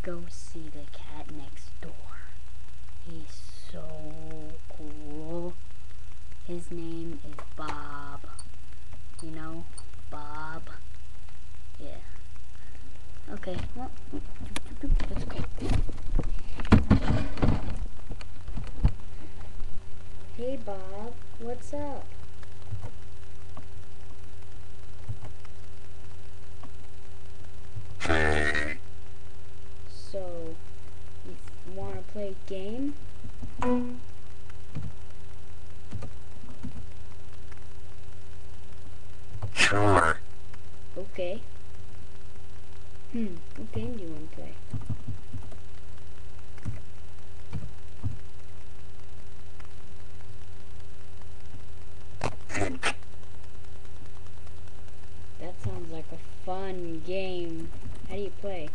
go see the cat next door. He's so cool. His name is Bob. You know, Bob. Yeah. Okay, well, let's go. Hey Bob, what's up? So, you want to play a game? Sure. Okay. What game do you want to play? That sounds like a fun game. How do you play?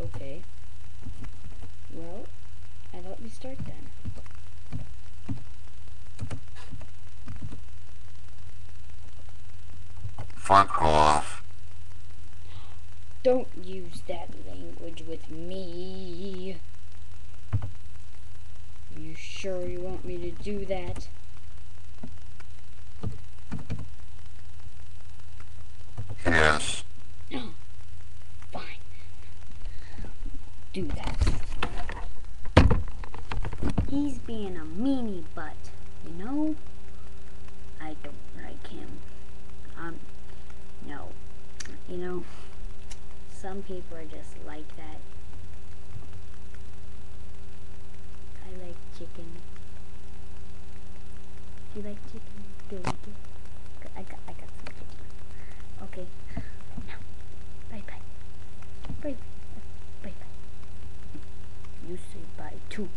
Okay. Well, I thought we start then. Fuck off. Don't use that language with me. You sure you want me to do that? Yes. Fine. Do that. He's being a meanie butt, you know? I don't like him. No. You know, some people are just like that. I like chicken. Do you like chicken? Do you like it? I got some chicken. Okay. Now, bye. Bye. Bye. You say bye too.